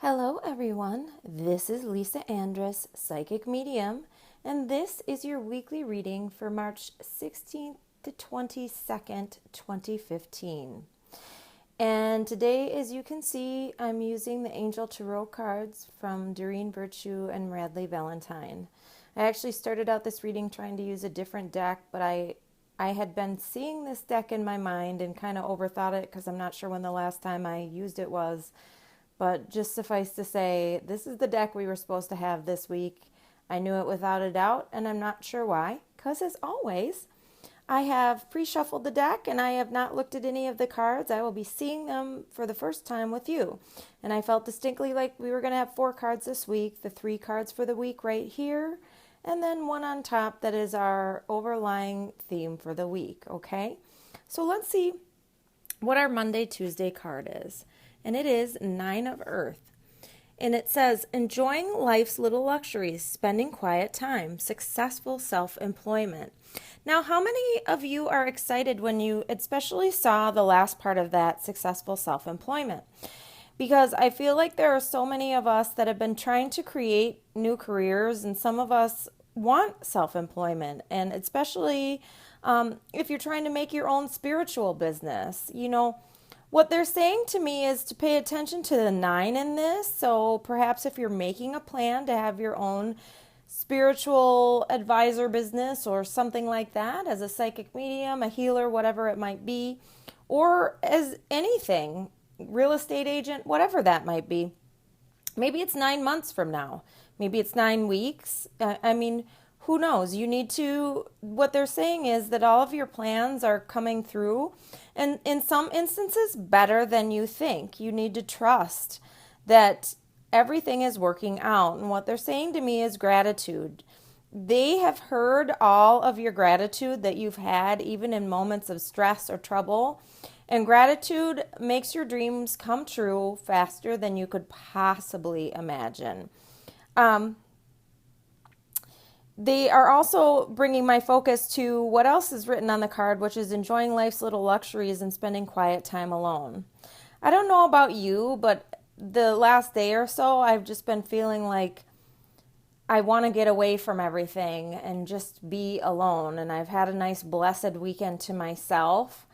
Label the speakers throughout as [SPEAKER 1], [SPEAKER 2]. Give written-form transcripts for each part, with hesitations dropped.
[SPEAKER 1] Hello, everyone. This is Lisa Andrus, Psychic Medium, and this is your weekly reading for March 16th to 22nd, 2015. And today, as you can see, I'm using the Angel Tarot cards from Doreen Virtue and Radleigh Valentine. I actually started out this reading trying to use a different deck, but I had been seeing this deck in my mind and kind of overthought it because I'm not sure when the last time I used it was. But just suffice to say, this is the deck we were supposed to have this week. I knew it without a doubt, and I'm not sure why, because as always, I have pre-shuffled the deck and I have not looked at any of the cards. I will be seeing them for the first time with you. And I felt distinctly like we were going to have 4 cards this week, the 3 cards for the week right here, and then one on top that is our overlying theme for the week, okay? So let's see what our Monday, Tuesday card is. And it is 9 of Earth. And it says, enjoying life's little luxuries, spending quiet time, successful self-employment. Now, how many of you are excited when you especially saw the last part of that, successful self-employment? Because I feel like there are so many of us that have been trying to create new careers, and some of us want self-employment, and especially if you're trying to make your own spiritual business, what they're saying to me is to pay attention to the 9 in this. So perhaps if you're making a plan to have your own spiritual advisor business or something like that, as a psychic medium, a healer, whatever it might be, or as anything, real estate agent, whatever that might be. Maybe it's 9 months from now. Maybe it's 9 weeks. Who knows? What they're saying is that all of your plans are coming through, and in some instances, better than you think. You need to trust that everything is working out. And what they're saying to me is gratitude. They have heard all of your gratitude that you've had, even in moments of stress or trouble. And gratitude makes your dreams come true faster than you could possibly imagine. They are also bringing my focus to what else is written on the card, which is enjoying life's little luxuries and spending quiet time alone. I don't know about you, but the last day or so, I've just been feeling like I want to get away from everything and just be alone. And I've had a nice blessed weekend to myself.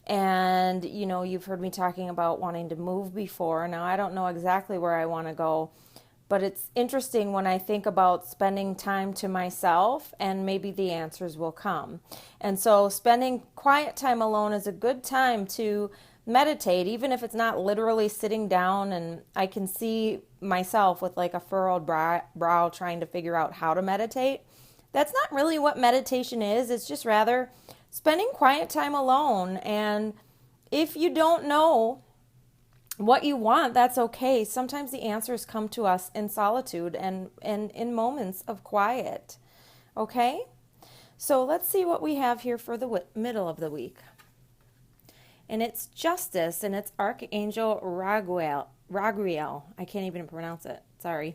[SPEAKER 1] And, you've heard me talking about wanting to move before. Now, I don't know exactly where I want to go. But it's interesting when I think about spending time to myself, and maybe the answers will come. And so spending quiet time alone is a good time to meditate, even if it's not literally sitting down and I can see myself with like a furrowed brow trying to figure out how to meditate. That's not really what meditation is. It's just rather spending quiet time alone. And if you don't know what you want, that's okay. Sometimes the answers come to us in solitude and in moments of quiet. Okay? So let's see what we have here for the middle of the week. And it's Justice, and it's Archangel Raguel. I can't even pronounce it. Sorry.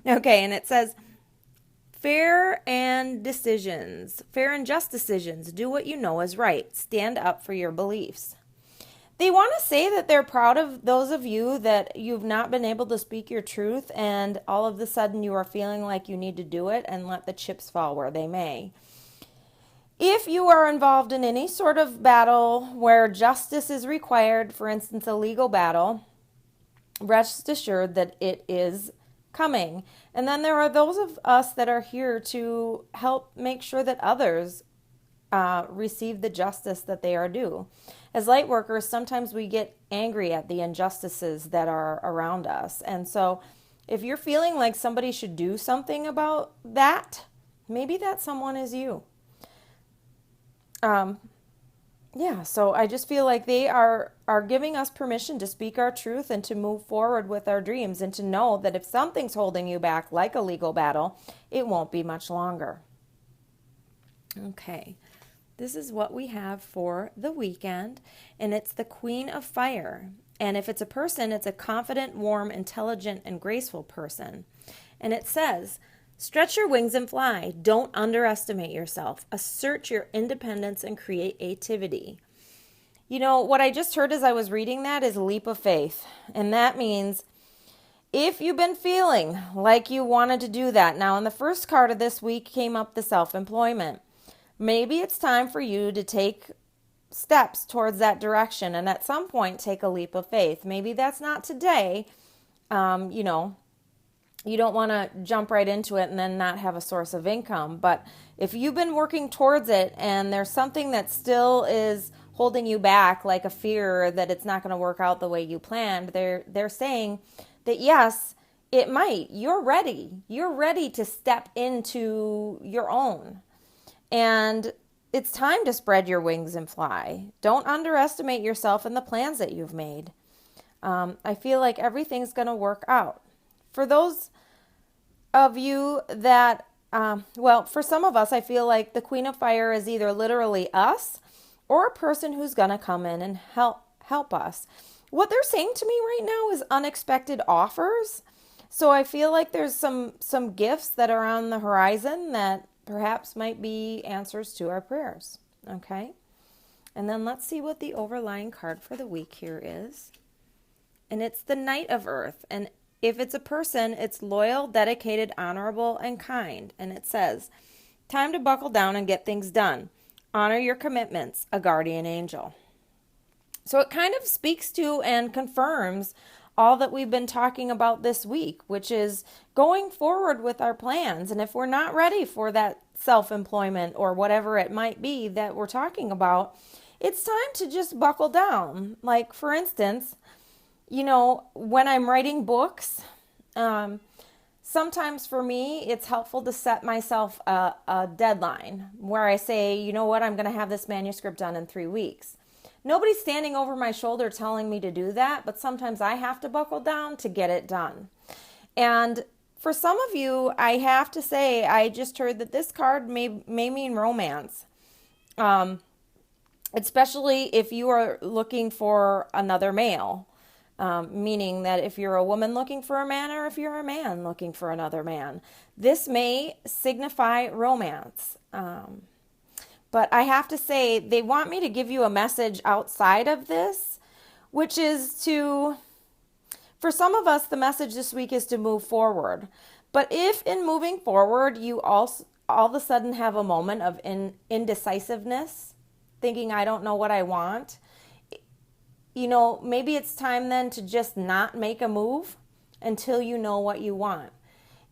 [SPEAKER 1] Okay, and it says, fair and just decisions. Do what you know is right. Stand up for your beliefs. They want to say that they're proud of those of you that you've not been able to speak your truth, and all of a sudden you are feeling like you need to do it, and let the chips fall where they may. If you are involved in any sort of battle where justice is required, for instance, a legal battle, rest assured that it is coming. And then there are those of us that are here to help make sure that others receive the justice that they are due. As light workers, sometimes we get angry at the injustices that are around us. And so if you're feeling like somebody should do something about that, maybe that someone is you. So I just feel like they are giving us permission to speak our truth and to move forward with our dreams, and to know that if something's holding you back, like a legal battle, it won't be much longer. Okay. This is what we have for the weekend, and it's the Queen of Fire. And if it's a person, it's a confident, warm, intelligent, and graceful person. And it says, stretch your wings and fly. Don't underestimate yourself. Assert your independence and creativity. What I just heard as I was reading that is leap of faith. And that means If you've been feeling like you wanted to do that, now in the first card of this week came up the self-employment. Maybe it's time for you to take steps towards that direction and at some point take a leap of faith. Maybe that's not today. You know, you don't want to jump right into it and then not have a source of income. But if you've been working towards it and there's something that still is holding you back, like a fear that it's not going to work out the way you planned, they're saying that yes, it might. You're ready. You're ready to step into your own. And it's time to spread your wings and fly. Don't underestimate yourself and the plans that you've made. I feel like everything's going to work out. For those of you that, for some of us, I feel like the Queen of Fire is either literally us or a person who's going to come in and help us. What they're saying to me right now is unexpected offers. So I feel like there's some gifts that are on the horizon that perhaps might be answers to our prayers. Okay? And then let's see what the overlying card for the week here is. And it's the Knight of Earth. And if it's a person, it's loyal, dedicated, honorable, and kind. And it says, time to buckle down and get things done. Honor your commitments, a guardian angel. So it kind of speaks to and confirms all that we've been talking about this week, which is going forward with our plans. And if we're not ready for that self-employment or whatever it might be that we're talking about, it's time to just buckle down. Like, for instance, you know, when I'm writing books, sometimes for me, it's helpful to set myself a deadline where I say, you know what, I'm going to have this manuscript done in 3 weeks. Nobody's standing over my shoulder telling me to do that, but sometimes I have to buckle down to get it done. And for some of you, I have to say, I just heard that this card may mean romance. Especially if you are looking for another male. Meaning that if you're a woman looking for a man or if you're a man looking for another man. This may signify romance. But I have to say, they want me to give you a message outside of this, which is for some of us, the message this week is to move forward. But if in moving forward, you all of a sudden have a moment of indecisiveness, thinking, I don't know what I want, you know, maybe it's time then to just not make a move until you know what you want.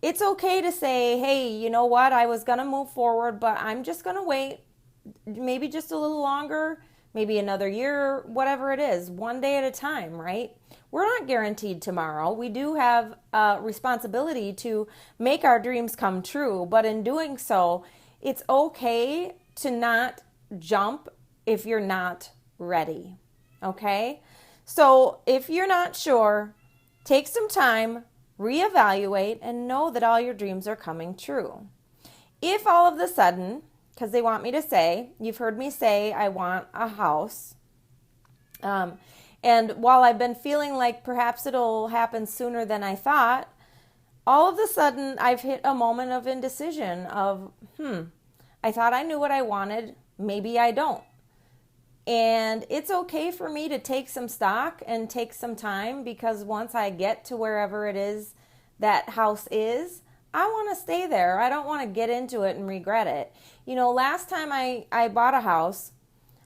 [SPEAKER 1] It's okay to say, hey, you know what, I was going to move forward, but I'm just going to wait maybe just a little longer, maybe another year, whatever it is, one day at a time, right? We're not guaranteed tomorrow. We do have a responsibility to make our dreams come true, but in doing so, it's okay to not jump if you're not ready. Okay? So if you're not sure, take some time, reevaluate, and know that all your dreams are coming true. If all of a sudden, because they want me to say, you've heard me say, I want a house. And while I've been feeling like perhaps it'll happen sooner than I thought, all of a sudden I've hit a moment of indecision of, I thought I knew what I wanted. Maybe I don't. And it's okay for me to take some stock and take some time, because once I get to wherever it is that house is, I want to stay there. I don't want to get into it and regret it. You know, last time I bought a house,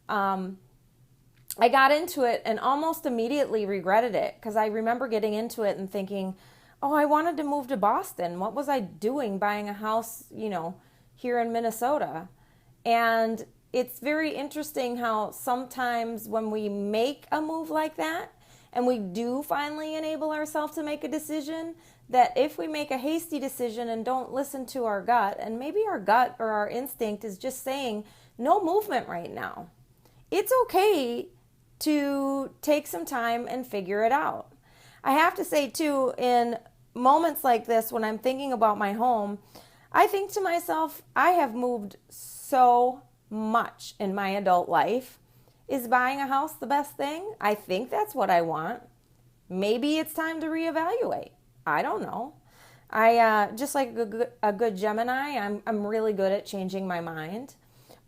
[SPEAKER 1] I got into it and almost immediately regretted it, because I remember getting into it and thinking, oh, I wanted to move to Boston. What was I doing buying a house, you know, here in Minnesota? And it's very interesting how sometimes when we make a move like that and we do finally enable ourselves to make a decision, that if we make a hasty decision and don't listen to our gut, and maybe our gut or our instinct is just saying no movement right now, it's okay to take some time and figure it out. I have to say too, in moments like this, when I'm thinking about my home, I think to myself, I have moved so much in my adult life. Is buying a house the best thing? I think that's what I want. Maybe it's time to reevaluate. I don't know. I just like a good Gemini, I'm really good at changing my mind.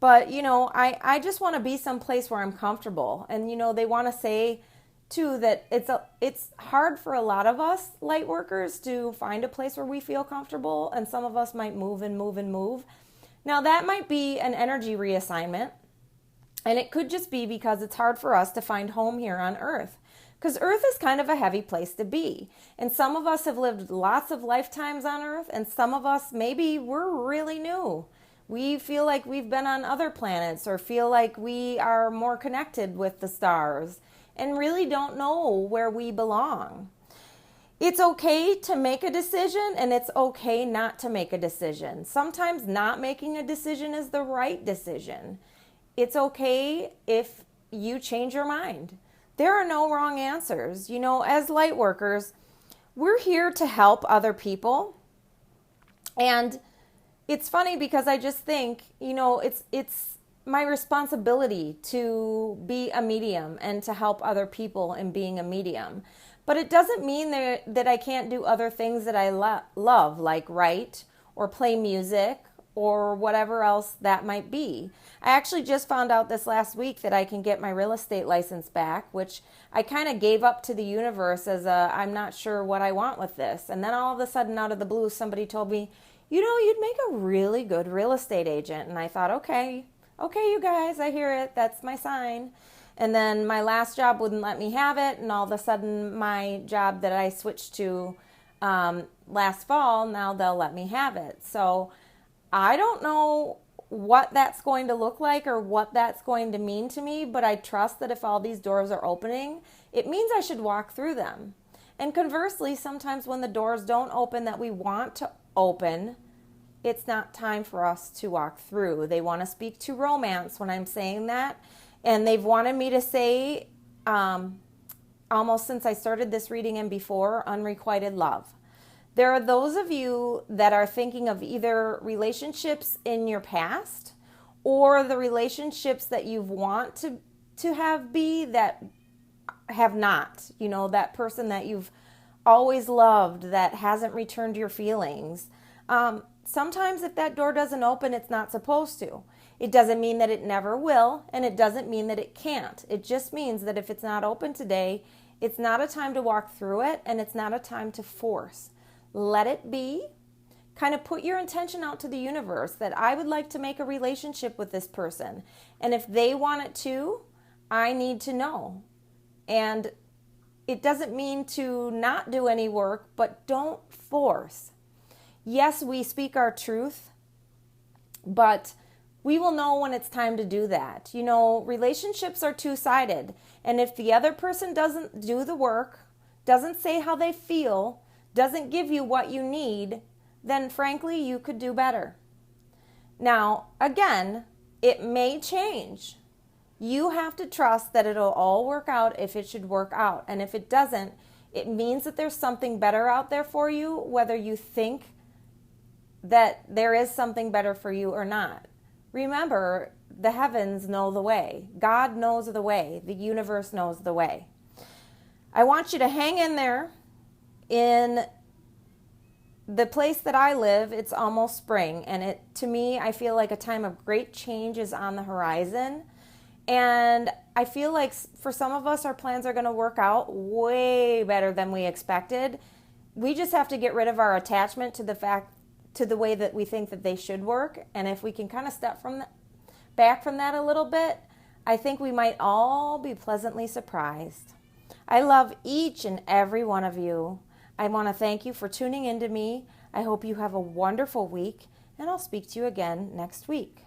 [SPEAKER 1] But, you know, I just want to be someplace where I'm comfortable. And, you know, they want to say, too, that it's hard for a lot of us light workers to find a place where we feel comfortable, and some of us might move and move and move. Now that might be an energy reassignment, and it could just be because it's hard for us to find home here on Earth. Because Earth is kind of a heavy place to be. And some of us have lived lots of lifetimes on Earth, and some of us, maybe we're really new. We feel like we've been on other planets, or feel like we are more connected with the stars, and really don't know where we belong. It's okay to make a decision, and it's okay not to make a decision. Sometimes not making a decision is the right decision. It's okay if you change your mind. There are no wrong answers. You know, as light workers, we're here to help other people. And it's funny because I just think, you know, it's my responsibility to be a medium and to help other people in being a medium. But it doesn't mean that I can't do other things that I love, like write or play music or whatever else that might be. I actually just found out this last week that I can get my real estate license back, which I kind of gave up to the universe as I'm not sure what I want with this. And then all of a sudden, out of the blue, somebody told me, you know, you'd make a really good real estate agent. And I thought, okay, you guys, I hear it. That's my sign. And then my last job wouldn't let me have it. And all of a sudden, my job that I switched to last fall, now they'll let me have it. So I don't know what that's going to look like or what that's going to mean to me, but I trust that if all these doors are opening, it means I should walk through them. And conversely, sometimes when the doors don't open that we want to open, it's not time for us to walk through. They want to speak to romance when I'm saying that. And they've wanted me to say, almost since I started this reading and before, unrequited love. There are those of you that are thinking of either relationships in your past or the relationships that you want to have be that have not. You know, that person that you've always loved that hasn't returned your feelings. Sometimes if that door doesn't open, it's not supposed to. It doesn't mean that it never will, and it doesn't mean that it can't. It just means that if it's not open today, it's not a time to walk through it, and it's not a time to force. Let it be. Kind of put your intention out to the universe that I would like to make a relationship with this person. And if they want it too, I need to know. And it doesn't mean to not do any work, but don't force. Yes, we speak our truth, but we will know when it's time to do that. You know, relationships are two-sided. And if the other person doesn't do the work, doesn't say how they feel, doesn't give you what you need, then frankly, you could do better. Now, again, it may change. You have to trust that it'll all work out if it should work out. And if it doesn't, it means that there's something better out there for you, whether you think that there is something better for you or not. Remember, the heavens know the way. God knows the way. The universe knows the way. I want you to hang in there. In the place that I live, it's almost spring, and to me, I feel like a time of great change is on the horizon. And I feel like for some of us, our plans are going to work out way better than we expected. We just have to get rid of our attachment to the way that we think that they should work. And if we can kind of step back from that a little bit, I think we might all be pleasantly surprised. I love each and every one of you. I want to thank you for tuning in to me. I hope you have a wonderful week, and I'll speak to you again next week.